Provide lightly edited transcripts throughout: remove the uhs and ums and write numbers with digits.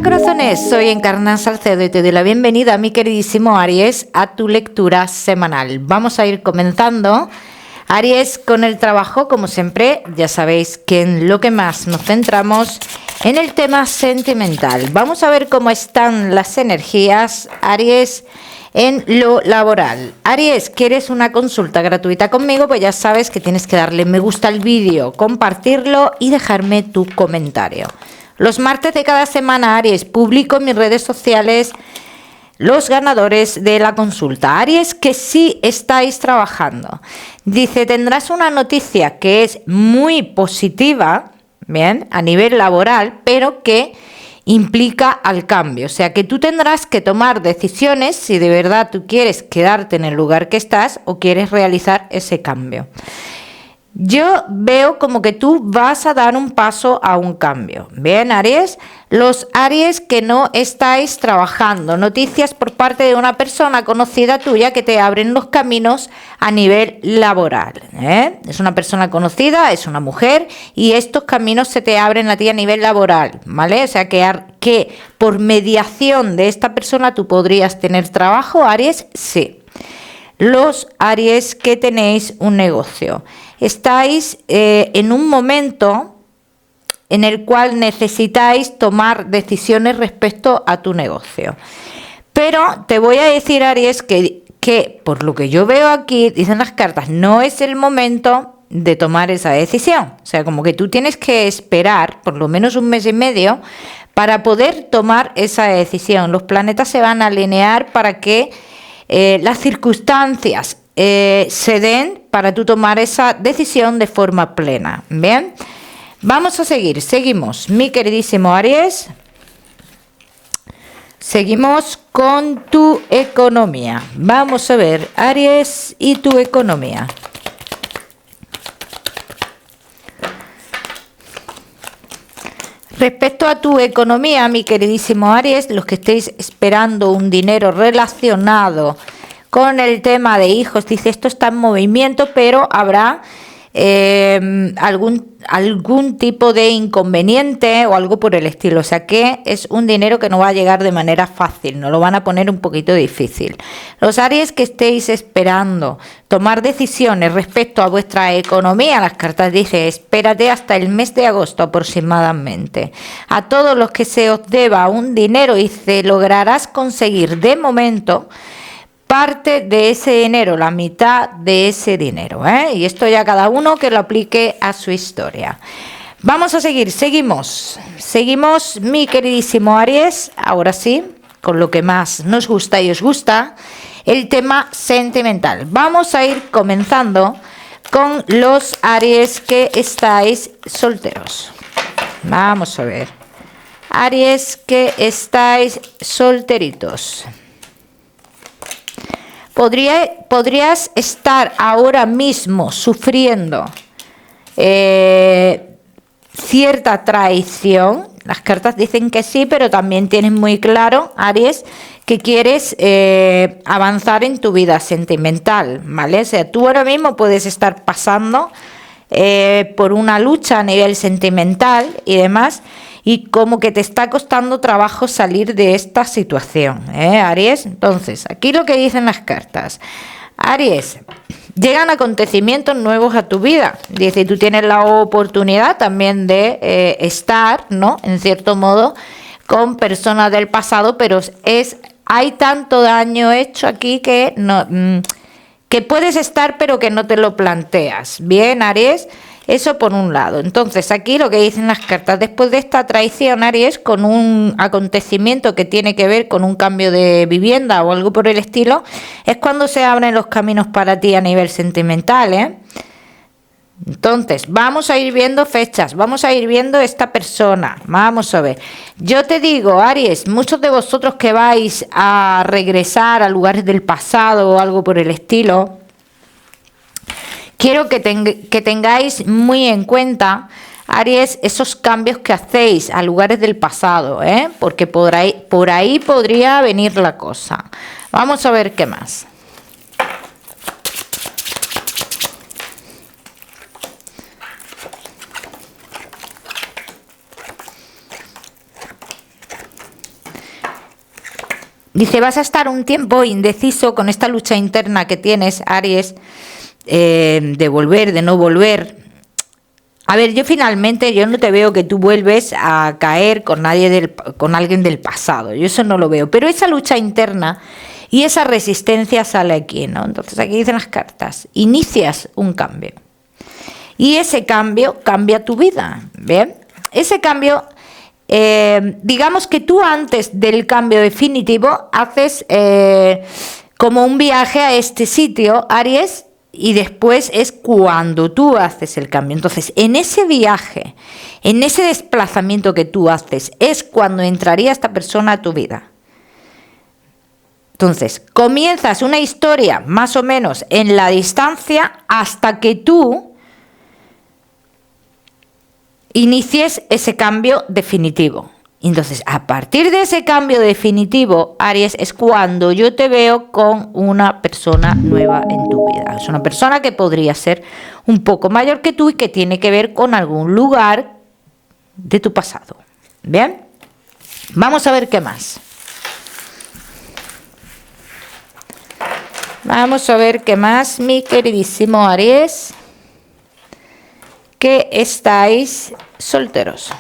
Hola corazones, soy Encarna Salcedo y te doy la bienvenida, mi queridísimo Aries, a tu lectura semanal. Vamos a ir comenzando, Aries, con el trabajo, como siempre. Ya sabéis que en lo que más nos centramos en el tema sentimental. Vamos a ver cómo están las energías, Aries, en lo laboral. Aries, ¿quieres una consulta gratuita conmigo? Pues ya sabes que tienes que darle me gusta al vídeo, compartirlo y dejarme tu comentario. Los martes de cada semana, Aries, publico en mis redes sociales los ganadores de la consulta. Aries, que sí estáis trabajando. Dice, tendrás una noticia que es muy positiva, bien, a nivel laboral, pero que implica al cambio. O sea, que tú tendrás que tomar decisiones si de verdad tú quieres quedarte en el lugar que estás o quieres realizar ese cambio. Yo veo como que tú vas a dar un paso a un cambio. Bien, Aries. Los Aries que no estáis trabajando. Noticias por parte de una persona conocida tuya que te abren los caminos a nivel laboral. Es una persona conocida, es una mujer y estos caminos se te abren a ti a nivel laboral, ¿vale? O sea que por mediación de esta persona tú podrías tener trabajo, Aries, sí. Los Aries que tenéis un negocio. Estáis en un momento en el cual necesitáis tomar decisiones respecto a tu negocio. Pero te voy a decir, Aries, que por lo que yo veo aquí, dicen las cartas, no es el momento de tomar esa decisión. O sea, como que tú tienes que esperar por lo menos un mes y medio para poder tomar esa decisión. Los planetas se van a alinear para que las circunstancias se den para tú tomar esa decisión de forma plena. Bien, vamos a seguimos, mi queridísimo Aries. Seguimos con tu economía. Vamos a ver, Aries, y tu economía. Respecto a tu economía, mi queridísimo Aries, los que estéis esperando un dinero relacionado con el tema de hijos, dice, esto está en movimiento, pero habrá algún tipo de inconveniente o algo por el estilo. O sea que es un dinero que no va a llegar de manera fácil, nos lo van a poner un poquito difícil. Los Aries que estéis esperando tomar decisiones respecto a vuestra economía, las cartas dicen, espérate hasta el mes de agosto aproximadamente. A todos los que se os deba un dinero y se lograrás conseguir de momento parte de ese dinero, la mitad de ese dinero, y esto ya cada uno que lo aplique a su historia. Vamos a seguimos, mi queridísimo Aries, ahora sí, con lo que más nos gusta y os gusta, el tema sentimental. Vamos a ir comenzando con los Aries que estáis solteros. Vamos a ver, Aries que estáis solteritos. Podrías estar ahora mismo sufriendo cierta traición. Las cartas dicen que sí, pero también tienes muy claro, Aries, que quieres avanzar en tu vida sentimental, ¿vale? O sea, tú ahora mismo puedes estar pasando por una lucha a nivel sentimental y demás, y como que te está costando trabajo salir de esta situación, Aries. Entonces, aquí lo que dicen las cartas, Aries, llegan acontecimientos nuevos a tu vida. Dice, tú tienes la oportunidad también de estar, ¿no?, en cierto modo, con personas del pasado, pero hay tanto daño hecho aquí que no, que puedes estar, pero que no te lo planteas. Bien, Aries. Eso por un lado. Entonces, aquí lo que dicen las cartas, después de esta traición, Aries, con un acontecimiento que tiene que ver con un cambio de vivienda o algo por el estilo, es cuando se abren los caminos para ti a nivel sentimental, Entonces, vamos a ir viendo fechas, vamos a ir viendo esta persona, vamos a ver. Yo te digo, Aries, muchos de vosotros que vais a regresar a lugares del pasado o algo por el estilo, quiero que tengáis muy en cuenta, Aries, esos cambios que hacéis a lugares del pasado, porque por ahí podría venir la cosa. Vamos a ver qué más. Dice, vas a estar un tiempo indeciso con esta lucha interna que tienes, Aries, de volver, de no volver. A ver, yo no te veo que tú vuelves a caer con alguien del pasado. Yo eso no lo veo. Pero esa lucha interna y esa resistencia sale aquí, ¿no? Entonces aquí dicen las cartas, inicias un cambio. Y ese cambio cambia tu vida, ¿bien? Ese cambio, digamos que tú antes del cambio definitivo haces como un viaje a este sitio, Aries, y después es cuando tú haces el cambio. Entonces, en ese viaje, en ese desplazamiento que tú haces, es cuando entraría esta persona a tu vida. Entonces, comienzas una historia más o menos en la distancia hasta que tú inicies ese cambio definitivo. Entonces, a partir de ese cambio definitivo, Aries, es cuando yo te veo con una persona nueva en tu vida. Es una persona que podría ser un poco mayor que tú y que tiene que ver con algún lugar de tu pasado. ¿Bien? Vamos a ver qué más. Vamos a ver qué más, mi queridísimo Aries, que estáis solteros.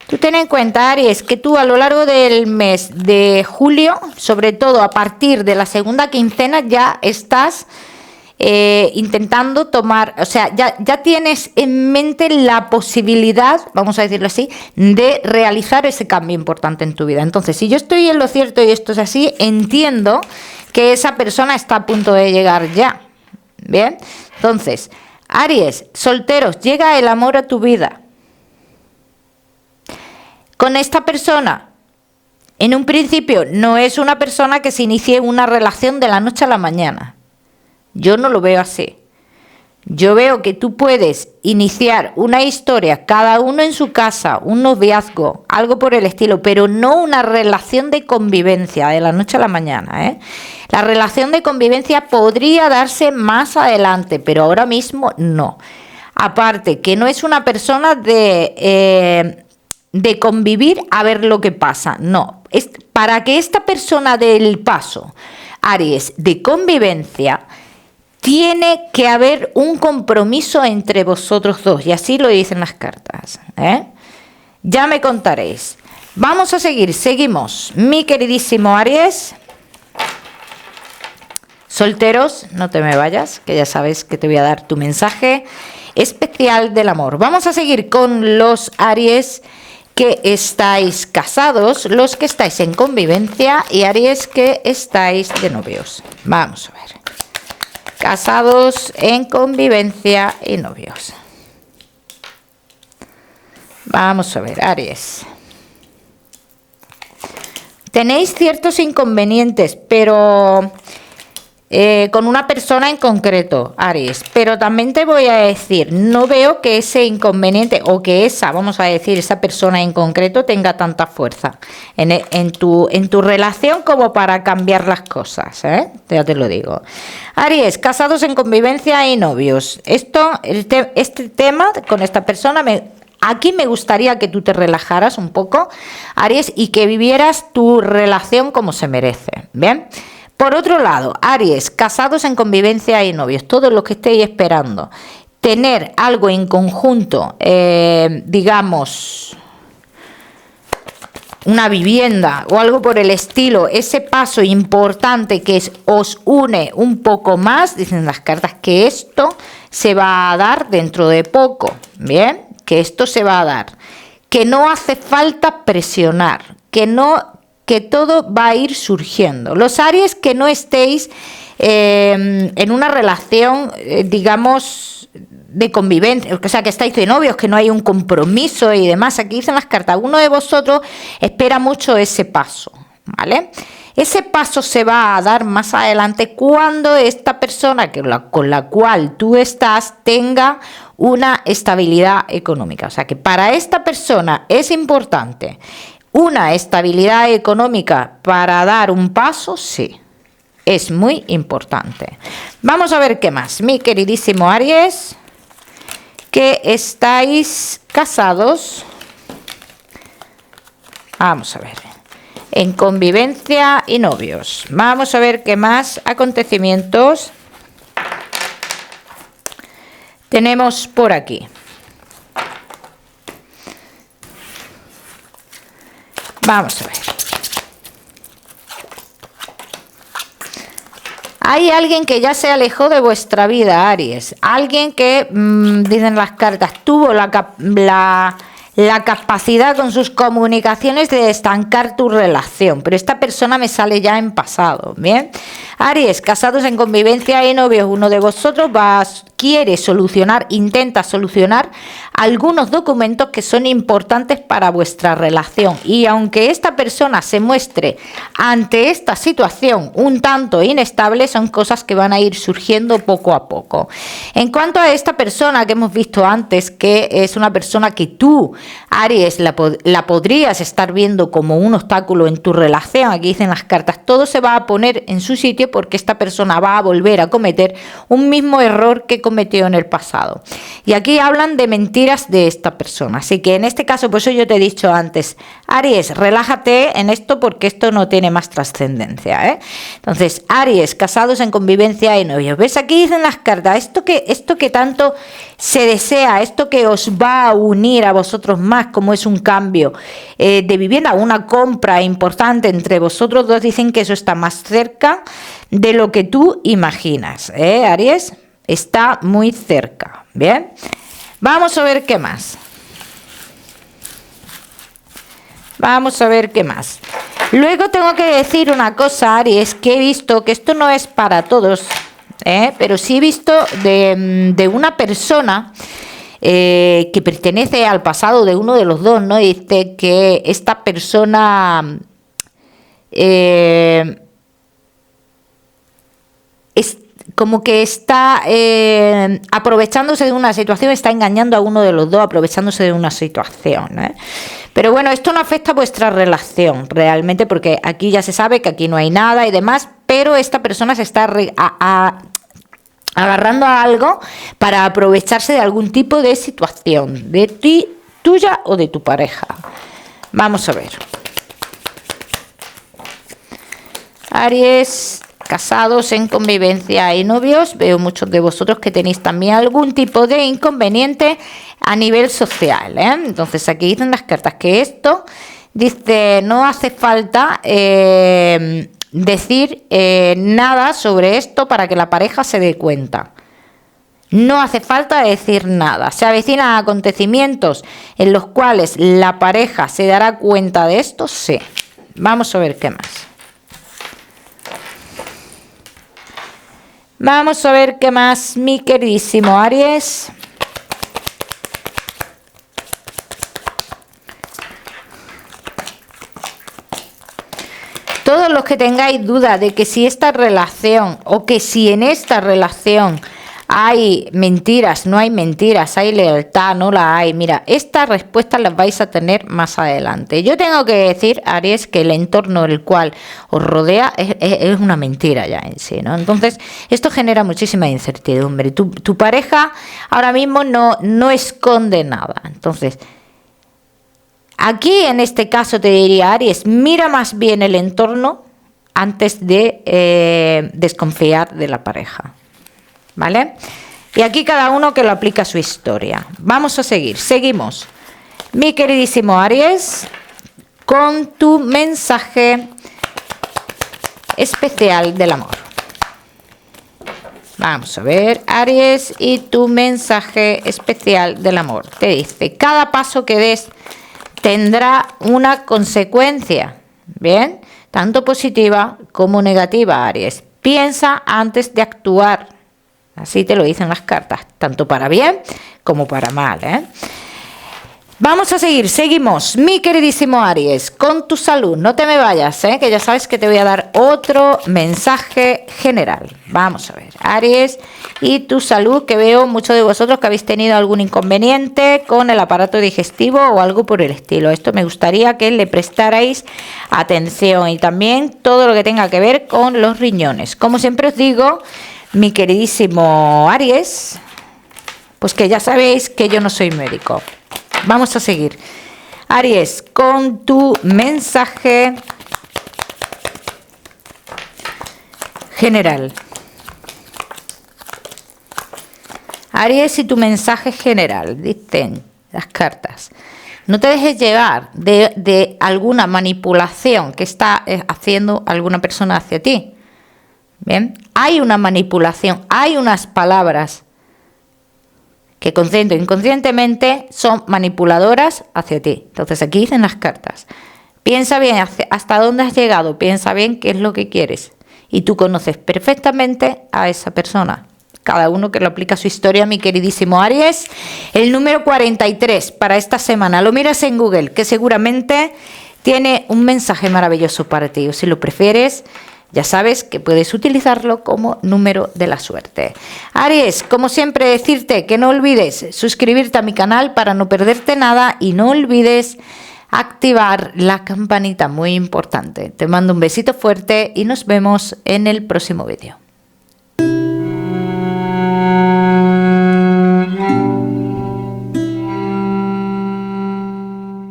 Tú ten en cuenta, Aries, que tú a lo largo del mes de julio, sobre todo a partir de la segunda quincena, ya estás intentando tomar, o sea, ya tienes en mente la posibilidad, vamos a decirlo así, de realizar ese cambio importante en tu vida. Entonces, si yo estoy en lo cierto y esto es así, entiendo que esa persona está a punto de llegar ya. Bien, entonces, Aries, solteros, llega el amor a tu vida. Con esta persona, en un principio, no es una persona que se inicie una relación de la noche a la mañana. Yo no lo veo así. Yo veo que tú puedes iniciar una historia, cada uno en su casa, un noviazgo, algo por el estilo, pero no una relación de convivencia de la noche a la mañana, ¿eh? La relación de convivencia podría darse más adelante, pero ahora mismo no. Aparte, que no es una persona de convivir a ver lo que pasa. No, es para que esta persona dé el paso, Aries, de convivencia, tiene que haber un compromiso entre vosotros dos, y así lo dicen las cartas, ¿eh? Ya me contaréis. Vamos a seguimos, mi queridísimo Aries. Solteros, no te me vayas, que ya sabes que te voy a dar tu mensaje especial del amor. Vamos a seguir con los Aries que estáis casados, los que estáis en convivencia y Aries que estáis de novios. Vamos a ver. Casados, en convivencia y novios. Vamos a ver, Aries. Tenéis ciertos inconvenientes, pero con una persona en concreto, Aries. Pero también te voy a decir, no veo que ese inconveniente o que esa persona en concreto tenga tanta fuerza en tu relación como para cambiar las cosas, ¿eh? Ya te lo digo. Aries, casados en convivencia y novios. Este tema con esta persona aquí me gustaría que tú te relajaras un poco, Aries, y que vivieras tu relación como se merece, ¿bien? Por otro lado, Aries, casados en convivencia y novios, todos los que estéis esperando tener algo en conjunto, digamos, una vivienda o algo por el estilo, ese paso importante que os une un poco más, dicen las cartas que esto se va a dar dentro de poco, ¿bien? Que esto se va a dar, que no hace falta presionar, que todo va a ir surgiendo. Los Aries que no estéis en una relación, digamos, de convivencia, o sea, que estáis de novios, que no hay un compromiso y demás, aquí dicen las cartas, uno de vosotros espera mucho ese paso, ¿vale? Ese paso se va a dar más adelante cuando esta persona con la cual tú estás tenga una estabilidad económica. O sea, que para esta persona es importante una estabilidad económica para dar un paso, sí, es muy importante. Vamos a ver qué más, mi queridísimo Aries, que estáis casados. Vamos a ver. En convivencia y novios. Vamos a ver qué más acontecimientos tenemos por aquí. Vamos a ver. Hay alguien que ya se alejó de vuestra vida, Aries. Alguien que, dicen las cartas, tuvo la capacidad con sus comunicaciones de estancar tu relación, pero esta persona me sale ya en pasado. Bien, Aries, casados en convivencia y novios, uno de vosotros quiere solucionar, intenta solucionar algunos documentos que son importantes para vuestra relación, y aunque esta persona se muestre ante esta situación un tanto inestable, son cosas que van a ir surgiendo poco a poco. En cuanto a esta persona que hemos visto antes, que es una persona que tú, Aries, la podrías estar viendo como un obstáculo en tu relación, aquí dicen las cartas, todo se va a poner en su sitio porque esta persona va a volver a cometer un mismo error que cometió en el pasado. Y aquí hablan de mentiras de esta persona. Así que en este caso, por eso yo te he dicho antes, Aries, relájate en esto porque esto no tiene más trascendencia, ¿eh? Entonces, Aries, casados en convivencia y novios. ¿Ves? Aquí dicen las cartas, esto que tanto se desea, esto que os va a unir a vosotros más, como es un cambio de vivienda, una compra importante entre vosotros dos, dicen que eso está más cerca de lo que tú imaginas, ¿eh, Aries? Está muy cerca. Bien, vamos a ver qué más. Vamos a ver qué más. Luego tengo que decir una cosa, Aries, que he visto que esto no es para todos, pero sí he visto de una persona que pertenece al pasado de uno de los dos, ¿no? Dice que esta persona es como que está aprovechándose de una situación, está engañando a uno de los dos, aprovechándose de una situación, ¿eh? Pero bueno, esto no afecta a vuestra relación realmente, porque aquí ya se sabe que aquí no hay nada y demás, pero esta persona se está agarrando a algo para aprovecharse de algún tipo de situación, de ti, tuya o de tu pareja. Vamos a ver. Aries, casados en convivencia y novios, veo muchos de vosotros que tenéis también algún tipo de inconveniente a nivel social, ¿eh? Entonces aquí dicen las cartas que esto, dice, no hace falta decir nada sobre esto para que la pareja se dé cuenta. No hace falta decir nada. Se avecinan acontecimientos en los cuales la pareja se dará cuenta de esto, sí. Vamos a ver qué más. Vamos a ver qué más, mi queridísimo Aries. Todos los que tengáis duda de que si esta relación o que si en esta relación hay mentiras, no hay mentiras, hay lealtad, no la hay. Mira, estas respuestas las vais a tener más adelante. Yo tengo que decir, Aries, que el entorno en el cual os rodea es una mentira ya en sí, ¿no? Entonces, esto genera muchísima incertidumbre. Tu pareja ahora mismo no esconde nada. Entonces, aquí en este caso te diría, Aries, mira más bien el entorno antes de desconfiar de la pareja. ¿Vale? Y aquí cada uno que lo aplica a su historia. Vamos a seguir, seguimos. Mi queridísimo Aries, con tu mensaje especial del amor. Vamos a ver, Aries, y tu mensaje especial del amor. Te dice, cada paso que des tendrá una consecuencia, ¿bien? Tanto positiva como negativa, Aries. Piensa antes de actuar. Así te lo dicen las cartas, tanto para bien como para mal, ¿eh? Vamos a seguir, seguimos. Mi queridísimo Aries, con tu salud, no te me vayas, ¿eh? Que ya sabes que te voy a dar otro mensaje general. Vamos a ver, Aries, y tu salud, que veo muchos de vosotros que habéis tenido algún inconveniente con el aparato digestivo o algo por el estilo. Esto me gustaría que le prestarais atención, y también todo lo que tenga que ver con los riñones. Como siempre os digo, mi queridísimo Aries, Pues que ya sabéis que yo no soy médico. Vamos a seguir. Aries, con tu mensaje general. Aries y tu mensaje general, dicen las cartas. No te dejes llevar de alguna manipulación que está haciendo alguna persona hacia ti. Bien, hay una manipulación, hay unas palabras que consciente o inconscientemente son manipuladoras hacia ti. Entonces aquí dicen las cartas. Piensa bien hasta dónde has llegado, piensa bien qué es lo que quieres. Y tú conoces perfectamente a esa persona. Cada uno que lo aplica a su historia, mi queridísimo Aries. El número 43 para esta semana. Lo miras en Google, que seguramente tiene un mensaje maravilloso para ti. O si lo prefieres, ya sabes que puedes utilizarlo como número de la suerte. Aries, como siempre decirte que no olvides suscribirte a mi canal para no perderte nada y no olvides activar la campanita, muy importante. Te mando un besito fuerte y nos vemos en el próximo vídeo.